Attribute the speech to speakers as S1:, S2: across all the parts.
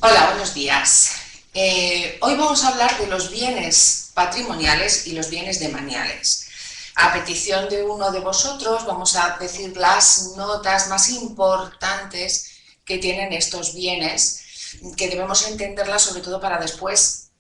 S1: Hola, buenos días. Hoy vamos a hablar de los bienes patrimoniales y los bienes demaniales. A petición de uno de vosotros vamos a decir las notas más importantes que tienen estos bienes, que debemos entenderlas sobre todo para después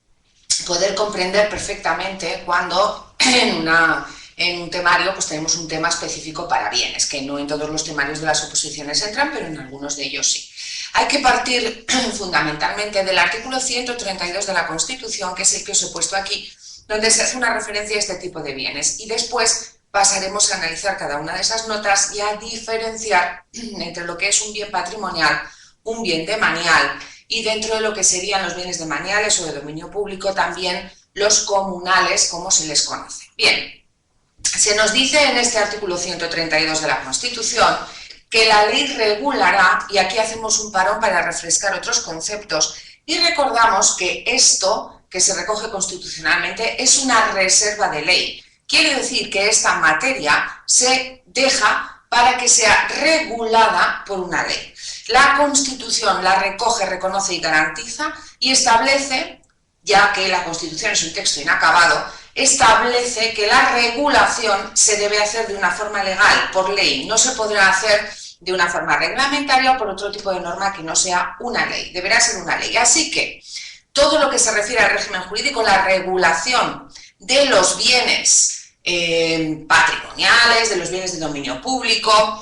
S1: poder comprender perfectamente cuando en un temario pues tenemos un tema específico para bienes, que no en todos los temarios de las oposiciones entran, pero en algunos de ellos sí. Hay que partir fundamentalmente del artículo 132 de la Constitución, que es el que os he puesto aquí, donde se hace una referencia a este tipo de bienes, y después pasaremos a analizar cada una de esas notas y a diferenciar entre lo que es un bien patrimonial, un bien demanial, y dentro de lo que serían los bienes demaniales o de dominio público también los comunales, como se les conoce. Bien, se nos dice en este artículo 132 de la Constitución que la ley regulará, y aquí hacemos un parón para refrescar otros conceptos, y recordamos que esto que se recoge constitucionalmente es una reserva de ley. Quiere decir que esta materia se deja para que sea regulada por una ley. La Constitución la recoge, reconoce y garantiza y establece, ya que la Constitución es un texto inacabado, establece que la regulación se debe hacer de una forma legal, por ley. No se podrá hacer de una forma reglamentaria o por otro tipo de norma que no sea una ley. Deberá ser una ley. Así que todo lo que se refiere al régimen jurídico, la regulación de los bienes patrimoniales, de los bienes de dominio público,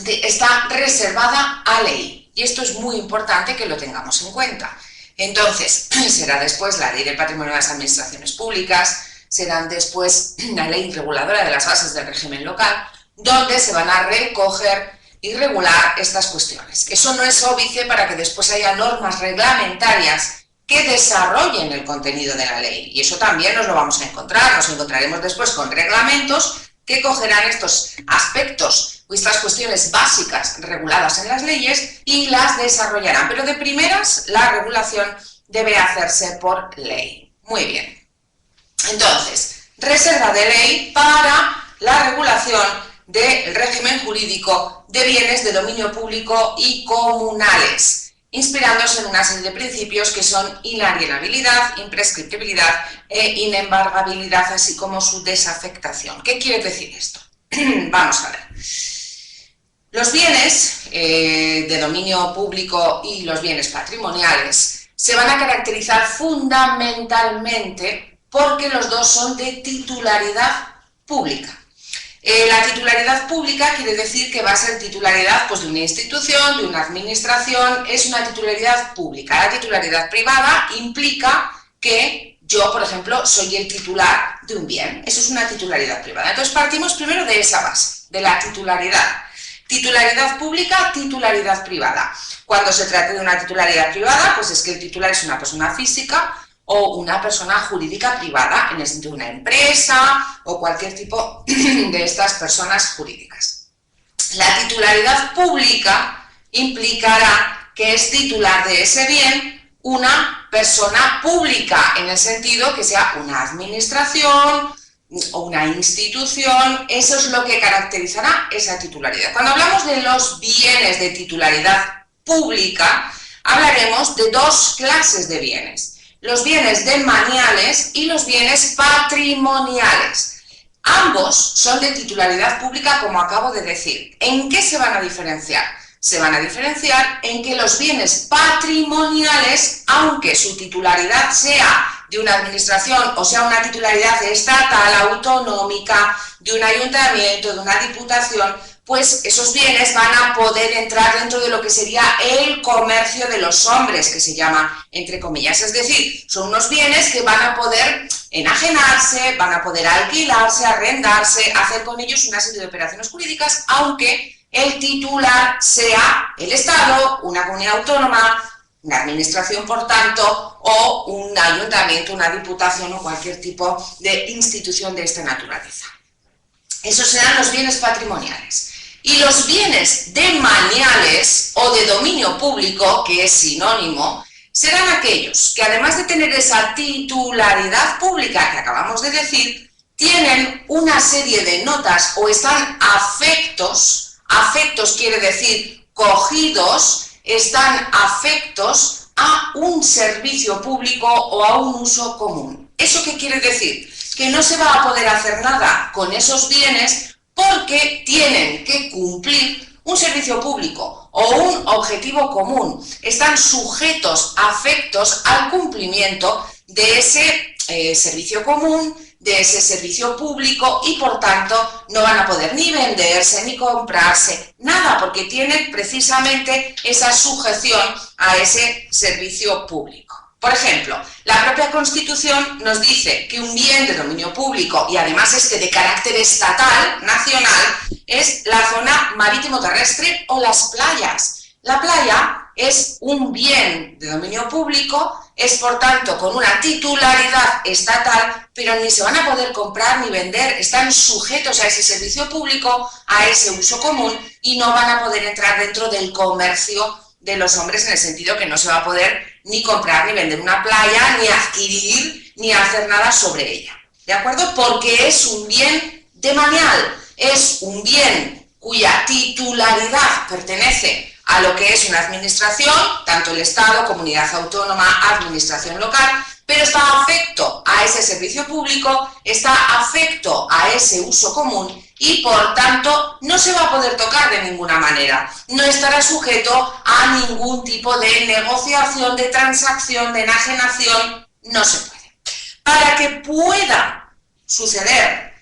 S1: está reservada a ley. Y esto es muy importante que lo tengamos en cuenta. Entonces, será después la ley del patrimonio de las administraciones públicas, serán después la ley reguladora de las bases del régimen local, donde se van a recoger y regular estas cuestiones. Eso no es óbice para que después haya normas reglamentarias que desarrollen el contenido de la ley. Y eso también nos lo vamos a encontrar. Nos encontraremos después con reglamentos que cogerán estos aspectos o estas cuestiones básicas reguladas en las leyes y las desarrollarán. Pero de primeras, la regulación debe hacerse por ley. Muy bien. Entonces, reserva de ley para la regulación del régimen jurídico de bienes de dominio público y comunales, inspirándose en una serie de principios que son inalienabilidad, imprescriptibilidad e inembargabilidad, así como su desafectación. ¿Qué quiere decir esto? Vamos a ver. Los bienes de dominio público y los bienes patrimoniales se van a caracterizar fundamentalmente porque los dos son de titularidad pública. La titularidad pública quiere decir que va a ser titularidad pues, de una institución, de una administración, es una titularidad pública. La titularidad privada implica que yo, por ejemplo, soy el titular de un bien. Eso es una titularidad privada. Entonces partimos primero de esa base, de la titularidad. Titularidad pública, titularidad privada. Cuando se trata de una titularidad privada, pues es que el titular es una persona física o una persona jurídica privada, en el sentido de una empresa o cualquier tipo de estas personas jurídicas. La titularidad pública implicará que es titular de ese bien una persona pública, en el sentido que sea una administración o una institución. Eso es lo que caracterizará esa titularidad. Cuando hablamos de los bienes de titularidad pública, hablaremos de dos clases de bienes: los bienes demaniales y los bienes patrimoniales. Ambos son de titularidad pública, como acabo de decir. ¿En qué se van a diferenciar? Se van a diferenciar en que los bienes patrimoniales, aunque su titularidad sea de una administración o sea una titularidad estatal, autonómica, de un ayuntamiento, de una diputación, pues esos bienes van a poder entrar dentro de lo que sería el comercio de los hombres, que se llama entre comillas. Es decir, son unos bienes que van a poder enajenarse, van a poder alquilarse, arrendarse, hacer con ellos una serie de operaciones jurídicas, aunque el titular sea el Estado, una comunidad autónoma, una administración, por tanto, o un ayuntamiento, una diputación o cualquier tipo de institución de esta naturaleza. Esos serán los bienes patrimoniales. Y los bienes demaniales o de dominio público, que es sinónimo, serán aquellos que, además de tener esa titularidad pública que acabamos de decir, tienen una serie de notas o están afectos quiere decir cogidos, están afectos a un servicio público o a un uso común. ¿Eso qué quiere decir? Que no se va a poder hacer nada con esos bienes porque tienen que cumplir un servicio público o un objetivo común. Están sujetos, afectos al cumplimiento de ese servicio común, de ese servicio público y por tanto no van a poder ni venderse ni comprarse, nada, porque tienen precisamente esa sujeción a ese servicio público. Por ejemplo, la propia Constitución nos dice que un bien de dominio público y además de carácter estatal, nacional, es la zona marítimo-terrestre o las playas. La playa es un bien de dominio público, es por tanto con una titularidad estatal, pero ni se van a poder comprar ni vender, están sujetos a ese servicio público, a ese uso común y no van a poder entrar dentro del comercio de los hombres en el sentido que no se va a poder ni comprar ni vender una playa, ni adquirir, ni hacer nada sobre ella. ¿De acuerdo? Porque es un bien demanial, es un bien cuya titularidad pertenece a lo que es una administración, tanto el Estado, comunidad autónoma, administración local, pero está afecto a ese servicio público, está afecto a ese uso común y por tanto no se va a poder tocar de ninguna manera, no estará sujeto a ningún tipo de negociación, de transacción, de enajenación, no se puede. Para que pueda suceder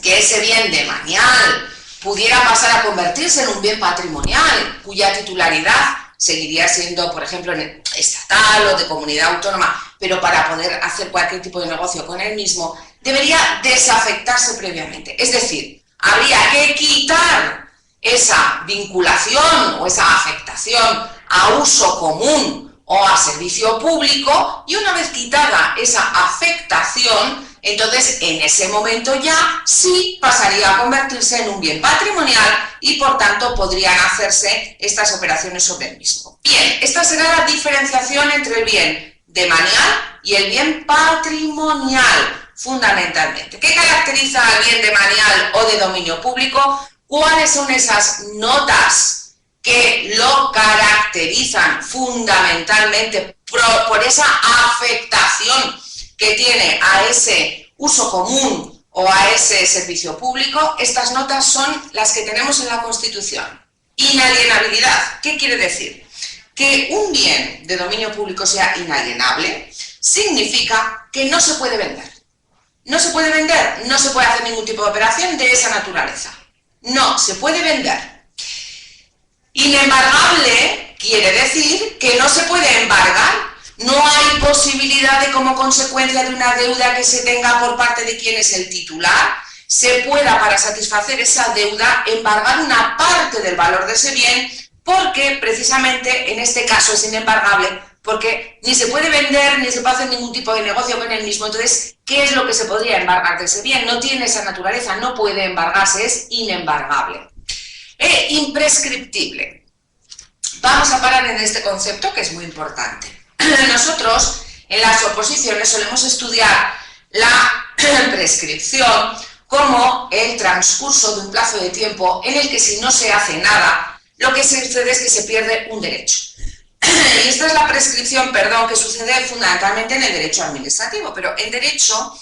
S1: que ese bien demanial pudiera pasar a convertirse en un bien patrimonial, cuya titularidad seguiría siendo, por ejemplo, estatal o de comunidad autónoma, pero para poder hacer cualquier tipo de negocio con él mismo, debería desafectarse previamente. Es decir, habría que quitar esa vinculación o esa afectación a uso común o a servicio público, y una vez quitada esa afectación, entonces en ese momento ya sí pasaría a convertirse en un bien patrimonial y por tanto podrían hacerse estas operaciones sobre el mismo. Bien, esta será la diferenciación entre el bien demanial y el bien patrimonial, fundamentalmente. ¿Qué caracteriza al bien demanial o de dominio público? ¿Cuáles son esas notas que lo caracterizan fundamentalmente por esa afectación que tiene a ese uso común o a ese servicio público? Estas notas son las que tenemos en la Constitución. Inalienabilidad, ¿qué quiere decir? Que un bien de dominio público sea inalienable significa que no se puede vender. No se puede vender, no se puede hacer ningún tipo de operación de esa naturaleza. No se puede vender. Inembargable quiere decir que no se puede embargar. No hay posibilidad de, como consecuencia de una deuda que se tenga por parte de quien es el titular, se pueda, para satisfacer esa deuda, embargar una parte del valor de ese bien, porque precisamente en este caso es inembargable, porque ni se puede vender ni se puede hacer ningún tipo de negocio con el mismo. Entonces, ¿qué es lo que se podría embargar de ese bien? No tiene esa naturaleza, no puede embargarse, es inembargable. Imprescriptible. Vamos a parar en este concepto que es muy importante. Nosotros en las oposiciones solemos estudiar la prescripción como el transcurso de un plazo de tiempo en el que si no se hace nada, lo que sucede es que se pierde un derecho. Y esta es la prescripción, que sucede fundamentalmente en el derecho administrativo, pero en derecho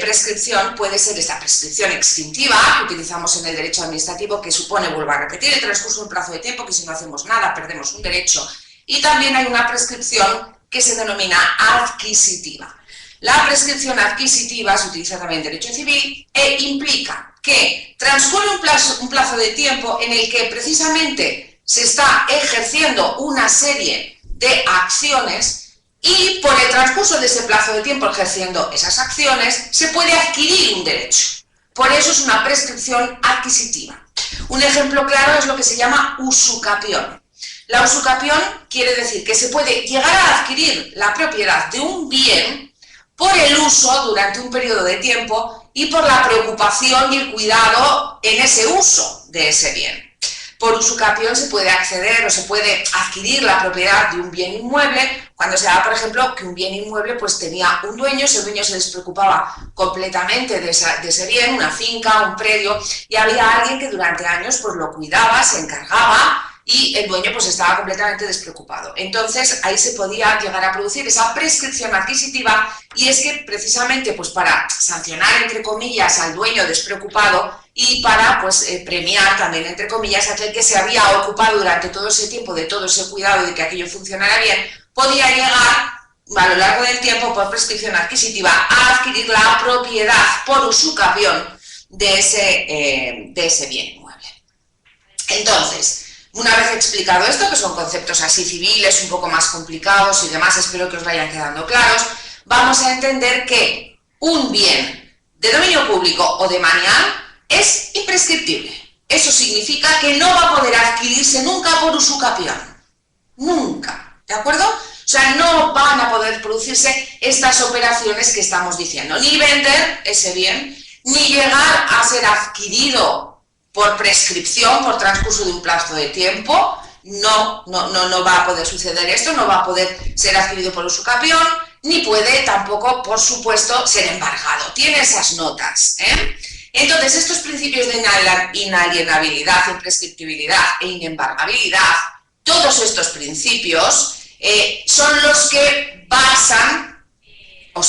S1: prescripción puede ser esta prescripción extintiva que utilizamos en el derecho administrativo, que supone, vuelvo a repetir, el transcurso de un plazo de tiempo, que si no hacemos nada perdemos un derecho. Y también hay una prescripción que se denomina adquisitiva. La prescripción adquisitiva se utiliza también en derecho civil e implica que transcurre un plazo de tiempo en el que precisamente se está ejerciendo una serie de acciones y por el transcurso de ese plazo de tiempo ejerciendo esas acciones se puede adquirir un derecho. Por eso es una prescripción adquisitiva. Un ejemplo claro es lo que se llama usucapión. La usucapión quiere decir que se puede llegar a adquirir la propiedad de un bien por el uso durante un periodo de tiempo y por la preocupación y el cuidado en ese uso de ese bien. Por usucapión se puede acceder o se puede adquirir la propiedad de un bien inmueble cuando se da, por ejemplo, que un bien inmueble pues tenía un dueño, ese dueño se despreocupaba completamente de ese bien, una finca, un predio, y había alguien que durante años pues lo cuidaba, se encargaba y el dueño pues estaba completamente despreocupado. Entonces ahí se podía llegar a producir esa prescripción adquisitiva, y es que precisamente pues para sancionar entre comillas al dueño despreocupado y para pues premiar también entre comillas a aquel que se había ocupado durante todo ese tiempo de todo ese cuidado de que aquello funcionara bien, podía llegar a lo largo del tiempo por prescripción adquisitiva a adquirir la propiedad por usucapión de ese bien inmueble. Entonces, una vez explicado esto, que son conceptos así civiles, un poco más complicados y demás, espero que os vayan quedando claros, vamos a entender que un bien de dominio público o de manial es imprescriptible. Eso significa que no va a poder adquirirse nunca por usucapión. Nunca, ¿de acuerdo? O sea, no van a poder producirse estas operaciones que estamos diciendo, ni vender ese bien, ni llegar a ser adquirido por prescripción, por transcurso de un plazo de tiempo. No va a poder suceder esto, no va a poder ser adquirido por usucapión, ni puede tampoco, por supuesto, ser embargado. Tiene esas notas, ¿eh? Entonces, estos principios de inalienabilidad, imprescriptibilidad e inembargabilidad, todos estos principios son los que basan o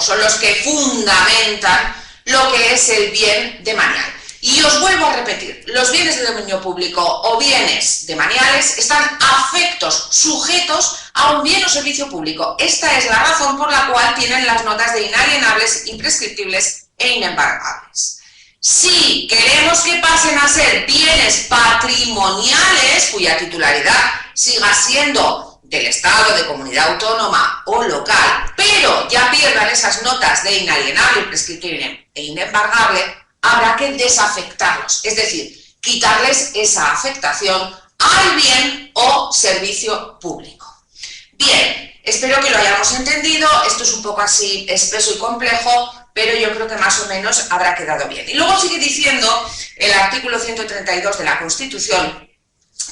S1: son los que fundamentan lo que es el bien de manial. Y os vuelvo a repetir, los bienes de dominio público o bienes de maniales están afectos, sujetos a un bien o servicio público. Esta es la razón por la cual tienen las notas de inalienables, imprescriptibles e inembargables. Si queremos que pasen a ser bienes patrimoniales, cuya titularidad siga siendo del Estado, de comunidad autónoma o local, pero ya pierdan esas notas de inalienable, imprescriptible e inembargable, habrá que desafectarlos, es decir, quitarles esa afectación al bien o servicio público. Bien, espero que lo hayamos entendido. Esto es un poco así espeso y complejo, pero yo creo que más o menos habrá quedado bien. Y luego sigue diciendo el artículo 132 de la Constitución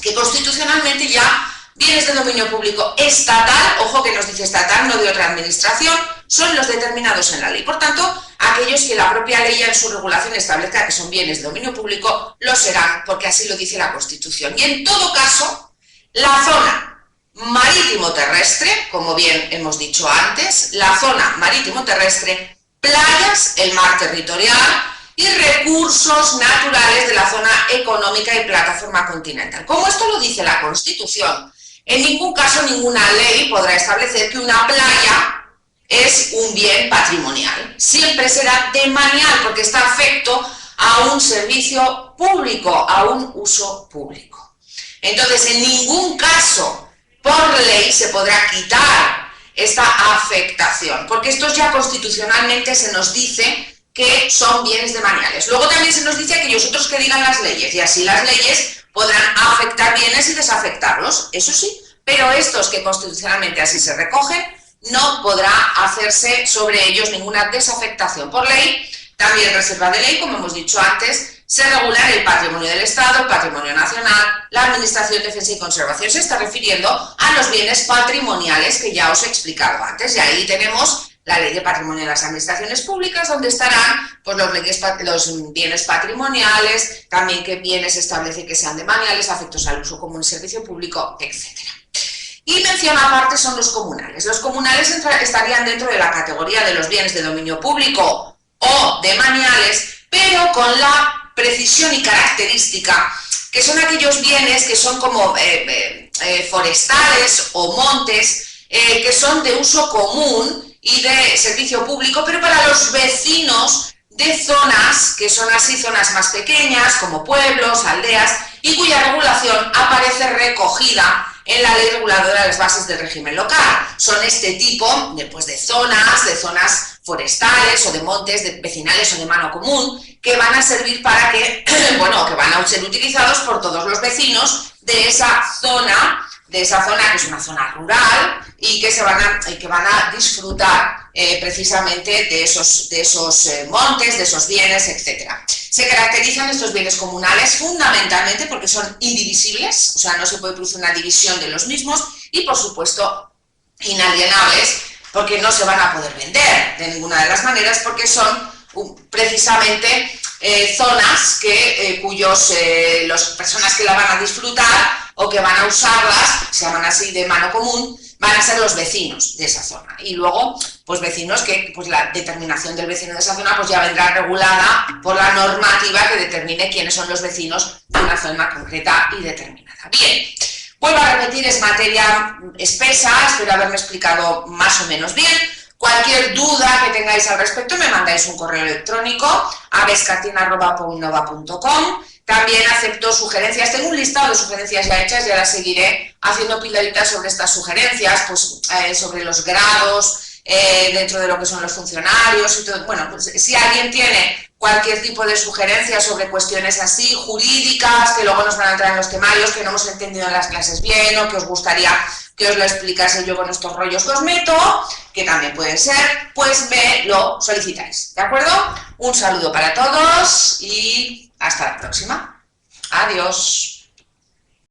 S1: que constitucionalmente ya bienes de dominio público estatal, ojo que nos dice estatal, no de otra administración, son los determinados en la ley. Por tanto, aquellos que la propia ley ya en su regulación establezca que son bienes de dominio público, lo serán, porque así lo dice la Constitución. Y en todo caso, la zona marítimo-terrestre, como bien hemos dicho antes, la zona marítimo-terrestre, playas, el mar territorial y recursos naturales de la zona económica y plataforma continental. Como esto lo dice la Constitución, en ningún caso ninguna ley podrá establecer que una playa es un bien patrimonial. Siempre será de manial porque está afecto a un servicio público, a un uso público. Entonces, en ningún caso, por ley, se podrá quitar esta afectación, porque esto ya constitucionalmente se nos dice que son bienes de maniales. Luego también se nos dice aquellos otros que digan las leyes, y así las leyes podrán afectar bienes y desafectarlos, eso sí, pero estos que constitucionalmente así se recogen, no podrá hacerse sobre ellos ninguna desafectación por ley. También reserva de ley, como hemos dicho antes, se regula el patrimonio del Estado, el patrimonio nacional, la administración, defensa y conservación. Se está refiriendo a los bienes patrimoniales que ya os he explicado antes, y ahí tenemos la ley de patrimonio de las administraciones públicas, donde estarán pues, los bienes patrimoniales, también qué bienes establece que sean de maniales, afectos al uso común y servicio público, etc. Y mención aparte son los comunales. Los comunales estarían dentro de la categoría de los bienes de dominio público o de maniales, pero con la precisión y característica que son aquellos bienes que son como forestales o montes, que son de uso común y de servicio público, pero para los vecinos de zonas que son así zonas más pequeñas, como pueblos, aldeas, y cuya regulación aparece recogida en la ley reguladora de las bases del régimen local. Son este tipo de zonas forestales o de montes, de vecinales o de mano común, que van a servir para que, bueno, que van a ser utilizados por todos los vecinos de esa zona que es una zona rural y que van a disfrutar precisamente de esos montes, de esos bienes, etc. Se caracterizan estos bienes comunales fundamentalmente porque son indivisibles, o sea, no se puede producir una división de los mismos, y por supuesto inalienables porque no se van a poder vender de ninguna de las maneras, porque son precisamente zonas que las personas que la van a disfrutar o que van a usarlas, se llaman así de mano común, van a ser los vecinos de esa zona. Y luego, pues vecinos que, pues la determinación del vecino de esa zona pues ya vendrá regulada por la normativa que determine quiénes son los vecinos de una zona concreta y determinada. Bien, vuelvo a repetir, es materia espesa, espero haberme explicado más o menos bien. Cualquier duda que tengáis al respecto me mandáis un correo electrónico a bescatina@poinnova.com. También acepto sugerencias, tengo un listado de sugerencias ya hechas y ahora seguiré haciendo pildoritas sobre estas sugerencias, pues sobre los grados dentro de lo que son los funcionarios y todo. Bueno, pues si alguien tiene cualquier tipo de sugerencia sobre cuestiones así, jurídicas, que luego nos van a entrar en los temarios, que no hemos entendido en las clases bien o que os gustaría que os lo explicase yo con estos rollos que os meto, que también pueden ser, pues me lo solicitáis, ¿de acuerdo? Un saludo para todos y hasta la próxima. Adiós.